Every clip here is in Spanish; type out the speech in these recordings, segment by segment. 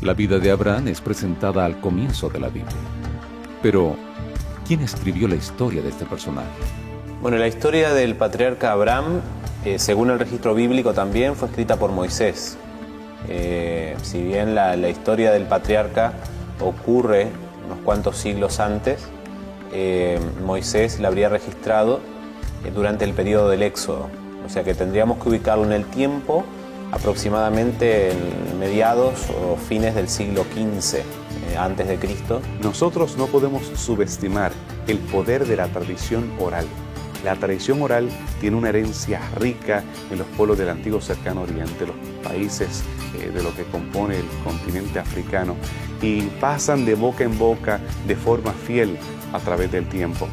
La vida de Abraham es presentada al comienzo de la Biblia. Pero, ¿quién escribió la historia de este personaje? Bueno, la historia del patriarca Abraham, según el registro bíblico también, fue escrita por Moisés. Si bien la historia del patriarca ocurre unos cuantos siglos antes, Moisés la habría registrado durante el periodo del Éxodo. O sea que tendríamos que ubicarlo en el tiempo, aproximadamente en mediados o fines del siglo XV antes de Cristo. Nosotros no podemos subestimar el poder de la tradición oral. La tradición oral tiene una herencia rica en los pueblos del antiguo cercano oriente, los países de lo que compone el continente africano, y pasan de boca en boca de forma fiel a través del tiempo.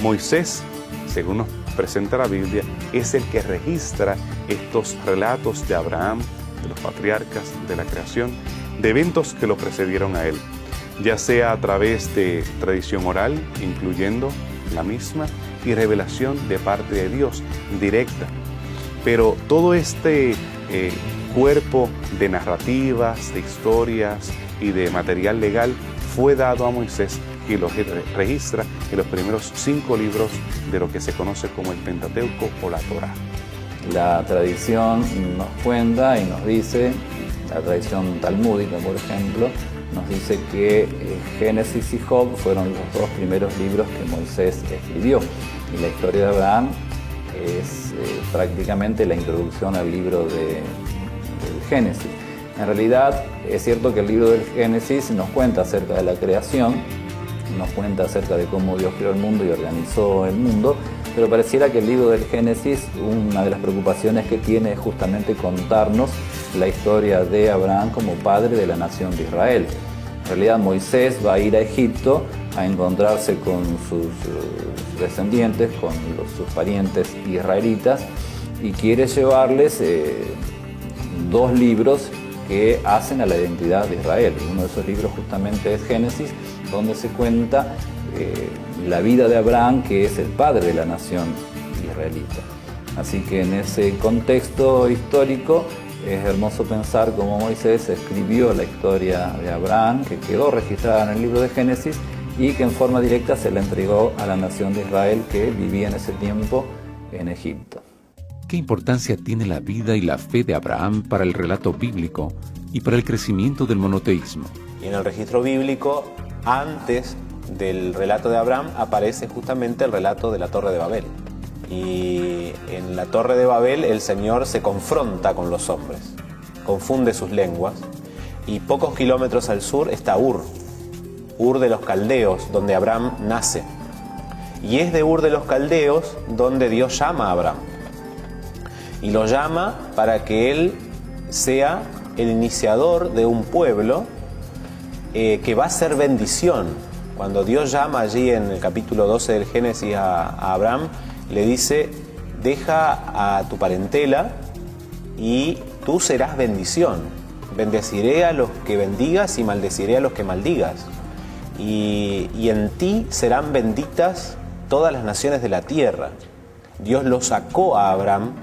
Moisés, según nos presenta la Biblia, es el que registra estos relatos de Abraham, de los patriarcas, de la creación, de eventos que lo precedieron a él, ya sea a través de tradición oral, incluyendo la misma, y revelación de parte de Dios, directa. Pero todo este cuerpo de narrativas, de historias y de material legal fue dado a Moisés, y lo registra en los primeros 5 libros de lo que se conoce como el Pentateuco o la Torá. La tradición nos cuenta y nos dice, la tradición talmúdica, por ejemplo, nos dice que Génesis y Job fueron los 2 primeros libros que Moisés escribió. Y la historia de Abraham es prácticamente la introducción al libro del Génesis. En realidad, es cierto que el libro del Génesis nos cuenta acerca de la creación, nos cuenta acerca de cómo Dios creó el mundo y organizó el mundo, pero pareciera que el libro del Génesis, una de las preocupaciones que tiene es justamente contarnos la historia de Abraham como padre de la nación de Israel. En realidad Moisés va a ir a Egipto a encontrarse con sus descendientes, con sus parientes israelitas, y quiere llevarles 2 libros que hacen a la identidad de Israel. Uno de esos libros justamente es Génesis, donde se cuenta la vida de Abraham, que es el padre de la nación israelita. Así que en ese contexto histórico es hermoso pensar cómo Moisés escribió la historia de Abraham, que quedó registrada en el libro de Génesis y que en forma directa se la entregó a la nación de Israel que vivía en ese tiempo en Egipto. ¿Qué importancia tiene la vida y la fe de Abraham para el relato bíblico y para el crecimiento del monoteísmo? Y en el registro bíblico, antes del relato de Abraham, aparece justamente el relato de la Torre de Babel. Y en la Torre de Babel el Señor se confronta con los hombres, confunde sus lenguas, y pocos kilómetros al sur está Ur de los Caldeos, donde Abraham nace. Y es de Ur de los Caldeos donde Dios llama a Abraham. Y lo llama para que él sea el iniciador de un pueblo que va a ser bendición. Cuando Dios llama allí en el capítulo 12 del Génesis a Abraham, le dice: deja a tu parentela y tú serás bendición. Bendeciré a los que bendigas y maldeciré a los que maldigas. Y en ti serán benditas todas las naciones de la tierra. Dios lo sacó a Abraham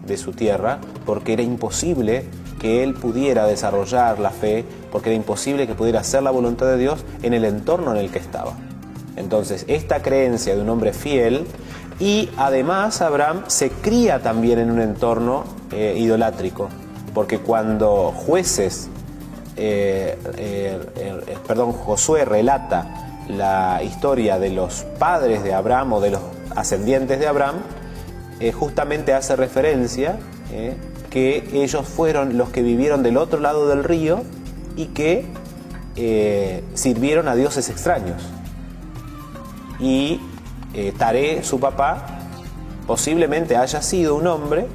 de su tierra porque era imposible que él pudiera desarrollar la fe, porque era imposible que pudiera hacer la voluntad de Dios en el entorno en el que estaba. Entonces, esta creencia de un hombre fiel, y además Abraham se cría también en un entorno idolátrico, porque cuando Josué relata la historia de los padres de Abraham o de los ascendientes de Abraham, justamente hace referencia que ellos fueron los que vivieron del otro lado del río y que sirvieron a dioses extraños. Y Taré, su papá, posiblemente haya sido un hombre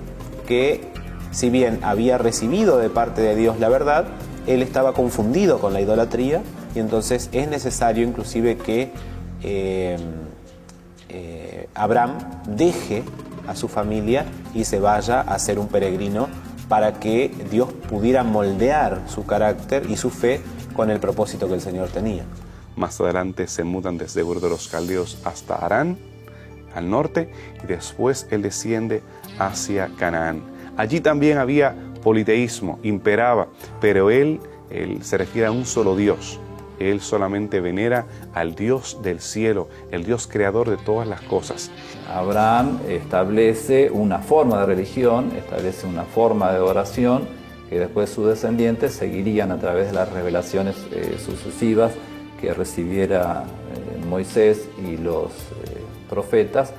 que, si bien había recibido de parte de Dios la verdad, él estaba confundido con la idolatría, y entonces es necesario inclusive que Abraham deje a su familia y se vaya a ser un peregrino para que Dios pudiera moldear su carácter y su fe con el propósito que el Señor tenía. Más adelante se mudan desde Ur de los Caldeos hasta Harán, al norte, y después él desciende hacia Canaán. Allí también había politeísmo, imperaba, pero él Él se refiere a un solo Dios. Él solamente venera al Dios del cielo, el Dios creador de todas las cosas. Abraham establece una forma de religión, establece una forma de adoración que después sus descendientes seguirían a través de las revelaciones sucesivas que recibiera Moisés y los profetas,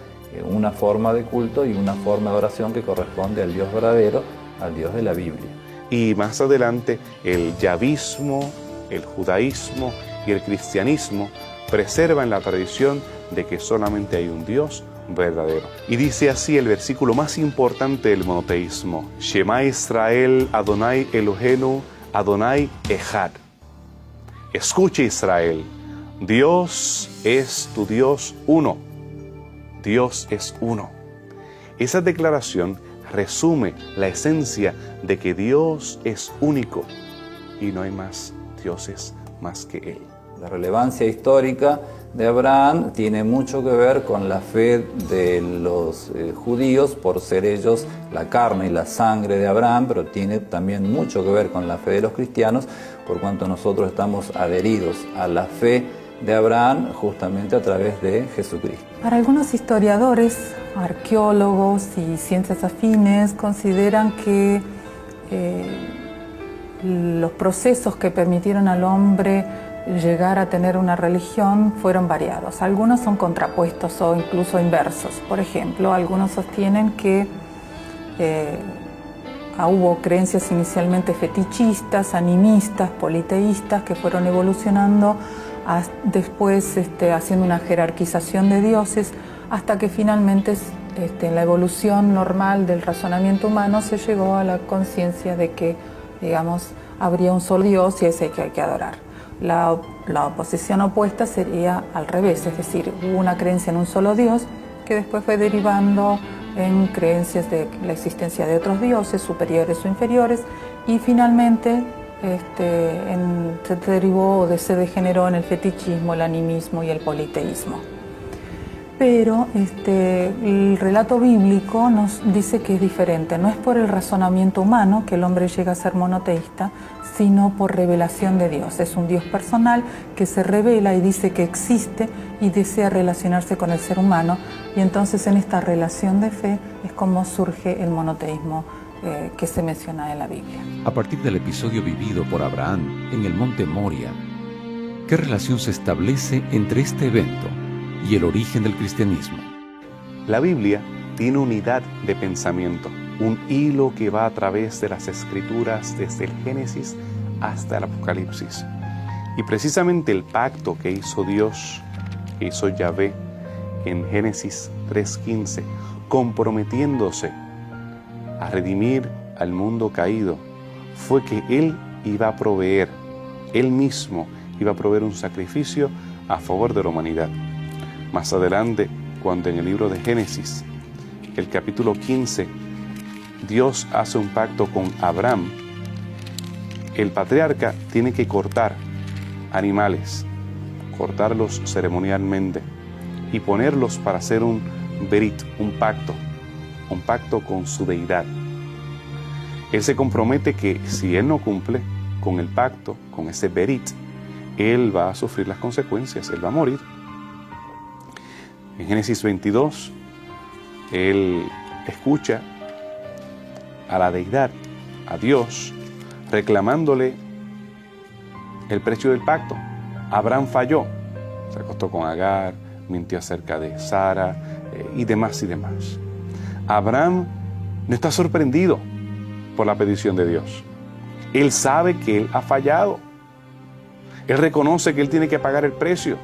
una forma de culto y una forma de oración que corresponde al Dios verdadero, al Dios de la Biblia. Y más adelante el yavismo, el judaísmo y el cristianismo preservan la tradición de que solamente hay un Dios verdadero. Y dice así el versículo más importante del monoteísmo: Shema Israel, Adonai Elohenu, Adonai Echad. Escucha Israel, Dios es tu Dios uno. Dios es uno. Esa declaración resume la esencia de que Dios es único y no hay más dioses más que Él. La relevancia histórica de Abraham tiene mucho que ver con la fe de los judíos, por ser ellos la carne y la sangre de Abraham, pero tiene también mucho que ver con la fe de los cristianos, por cuanto nosotros estamos adheridos a la fe de Abraham justamente a través de Jesucristo. Para algunos historiadores, arqueólogos y ciencias afines consideran que los procesos que permitieron al hombre llegar a tener una religión fueron variados. Algunos son contrapuestos o incluso inversos. Por ejemplo, algunos sostienen que hubo creencias inicialmente fetichistas, animistas, politeístas, que fueron evolucionando después haciendo una jerarquización de dioses, hasta que finalmente en la evolución normal del razonamiento humano se llegó a la conciencia de que, digamos, habría un solo Dios y ese que hay que adorar. La oposición opuesta sería al revés, es decir, hubo una creencia en un solo Dios que después fue derivando en creencias de la existencia de otros dioses superiores o inferiores, y finalmente se degeneró en el fetichismo, el animismo y el politeísmo. Pero el relato bíblico nos dice que es diferente. No es por el razonamiento humano que el hombre llega a ser monoteísta, sino por revelación de Dios. Es un Dios personal que se revela y dice que existe y desea relacionarse con el ser humano. Y entonces en esta relación de fe es como surge el monoteísmo que se menciona en la Biblia. A partir del episodio vivido por Abraham en el monte Moria, ¿qué relación se establece entre este evento y el origen del cristianismo? La Biblia tiene unidad de pensamiento, un hilo que va a través de las Escrituras desde el Génesis hasta el Apocalipsis. Y precisamente el pacto que hizo Dios, que hizo Yahvé en Génesis 3:15, comprometiéndose a redimir al mundo caído, fue que Él iba a proveer, Él mismo iba a proveer un sacrificio a favor de la humanidad. Más adelante, cuando en el libro de Génesis, el capítulo 15, Dios hace un pacto con Abraham, el patriarca tiene que cortar animales, cortarlos ceremonialmente y ponerlos para hacer un berit, un pacto con su deidad. Él se compromete que si él no cumple con el pacto, con ese berit, él va a sufrir las consecuencias, él va a morir. En Génesis 22, él escucha a la deidad, a Dios, reclamándole el precio del pacto. Abraham falló, se acostó con Agar, mintió acerca de Sara y demás y demás. Abraham no está sorprendido por la petición de Dios. Él sabe que él ha fallado. Él reconoce que él tiene que pagar el precio.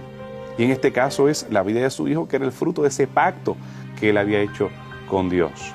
Y en este caso es la vida de su hijo, que era el fruto de ese pacto que él había hecho con Dios.